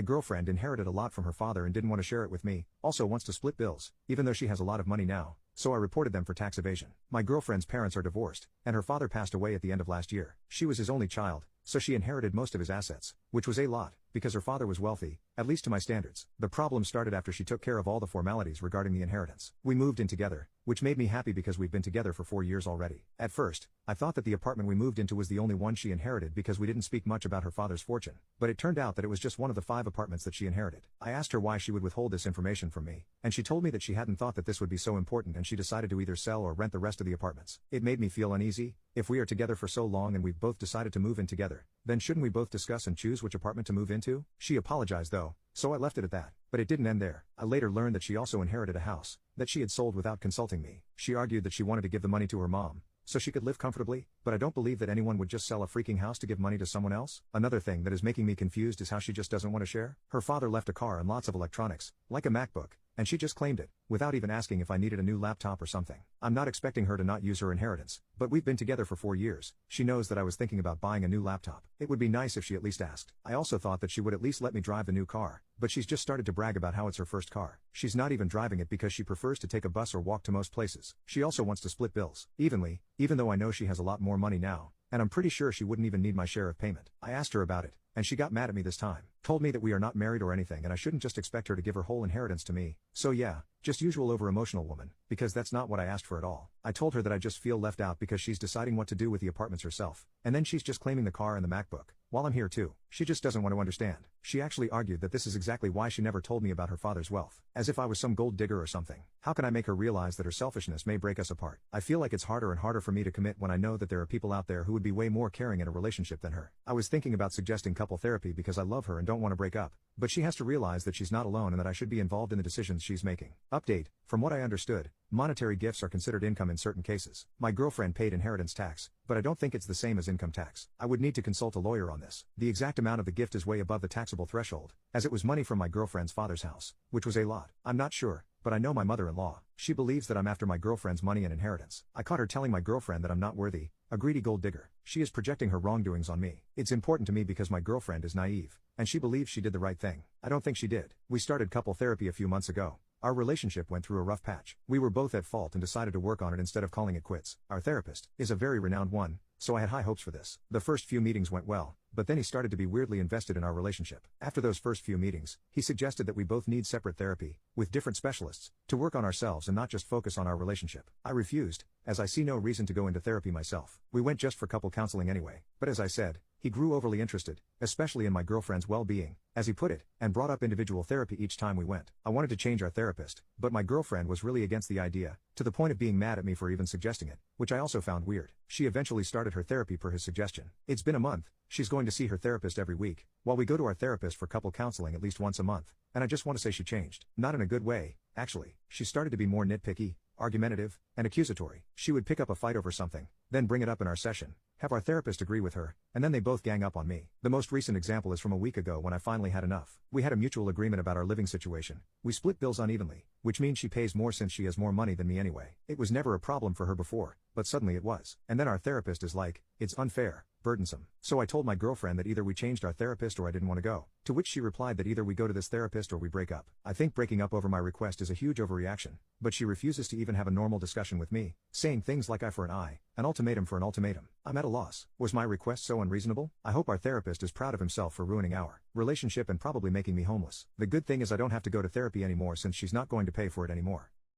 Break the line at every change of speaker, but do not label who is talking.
My girlfriend inherited a lot from her father and didn't want to share it with me, also wants to split bills, even though she has a lot of money now, so I reported them for tax evasion. My girlfriend's parents are divorced, and her father passed away at the end of last year. She was his only child, so she inherited most of his assets, which was a lot, because her father was wealthy, at least to my standards. The problem started after she took care of all the formalities regarding the inheritance. We moved in together, which made me happy because we've been together for 4 years already. At first, I thought that the apartment we moved into was the only one she inherited because we didn't speak much about her father's fortune, but it turned out that it was just one of the 5 apartments that she inherited. I asked her why she would withhold this information from me, and she told me that she hadn't thought that this would be so important and she decided to either sell or rent the rest of the apartments. It made me feel uneasy. If we are together for so long and we've both decided to move in together, then shouldn't we both discuss and choose which apartment to move into? She apologized though, so I left it at that. But it didn't end there. I later learned that she also inherited a house that she had sold without consulting me. She argued that she wanted to give the money to her mom, so she could live comfortably, but I don't believe that anyone would just sell a freaking house to give money to someone else. Another thing that is making me confused is how she just doesn't want to share. Her father left a car and lots of electronics, like a MacBook, and she just claimed it, without even asking if I needed a new laptop or something. I'm not expecting her to not use her inheritance, but we've been together for 4 years. She knows that I was thinking about buying a new laptop. It would be nice if she at least asked. I also thought that she would at least let me drive the new car, but she's just started to brag about how it's her first car. She's not even driving it because she prefers to take a bus or walk to most places. She also wants to split bills evenly, even though I know she has a lot more money now, and I'm pretty sure she wouldn't even need my share of payment. I asked her about it, and she got mad at me this time. Told me that we are not married or anything and I shouldn't just expect her to give her whole inheritance to me. So yeah, just usual over-emotional woman, because that's not what I asked for at all. I told her that I just feel left out because she's deciding what to do with the apartments herself, and then she's just claiming the car and the MacBook, while I'm here too. She just doesn't want to understand. She actually argued that this is exactly why she never told me about her father's wealth, as if I was some gold digger or something. How can I make her realize that her selfishness may break us apart? I feel like it's harder and harder for me to commit when I know that there are people out there who would be way more caring in a relationship than her. I was thinking about suggesting couple therapy because I love her and don't want to break up, but she has to realize that she's not alone and that I should be involved in the decisions she's making. Update: from what I understood, monetary gifts are considered income in certain cases. My girlfriend paid inheritance tax, but I don't think it's the same as income tax. I would need to consult a lawyer on this. The exact amount of the gift is way above the taxable threshold, as it was money from my girlfriend's father's house, which was a lot. I'm not sure, but I know my mother-in-law. She believes that I'm after my girlfriend's money and inheritance. I caught her telling my girlfriend that I'm not worthy, a greedy gold digger. She is projecting her wrongdoings on me. It's important to me because my girlfriend is naive, and she believes she did the right thing. I don't think she did. We started couple therapy a few months ago. Our relationship went through a rough patch. We were both at fault and decided to work on it instead of calling it quits. Our therapist is a very renowned one, so I had high hopes for this. The first few meetings went well, but then he started to be weirdly invested in our relationship. After those first few meetings, he suggested that we both need separate therapy, with different specialists, to work on ourselves and not just focus on our relationship. I refused, as I see no reason to go into therapy myself. We went just for couple counseling anyway, but as I said, he grew overly interested, especially in my girlfriend's well-being, as he put it, and brought up individual therapy each time we went. I wanted to change our therapist, but my girlfriend was really against the idea, to the point of being mad at me for even suggesting it, which I also found weird. She eventually started her therapy per his suggestion. It's been a month. She's going to see her therapist every week, while we go to our therapist for couple counseling at least once a month, and I just want to say she changed. Not in a good way, actually. She started to be more nitpicky, argumentative, and accusatory. She would pick up a fight over something, then bring it up in our session, have our therapist agree with her, and then they both gang up on me. The most recent example is from a week ago when I finally had enough. We had a mutual agreement about our living situation. We split bills unevenly, which means she pays more since she has more money than me anyway. It was never a problem for her before, but suddenly it was. And then our therapist is like, it's unfair, burdensome. So I told my girlfriend that either we changed our therapist or I didn't want to go, to which she replied that either we go to this therapist or we break up. I think breaking up over my request is a huge overreaction, but she refuses to even have a normal discussion with me, saying things like eye for an eye, an ultimatum for an ultimatum. I'm at a loss. Was my request so unreasonable? I hope our therapist is proud of himself for ruining our relationship and probably making me homeless. The good thing is I don't have to go to therapy anymore since she's not going to pay for it anymore.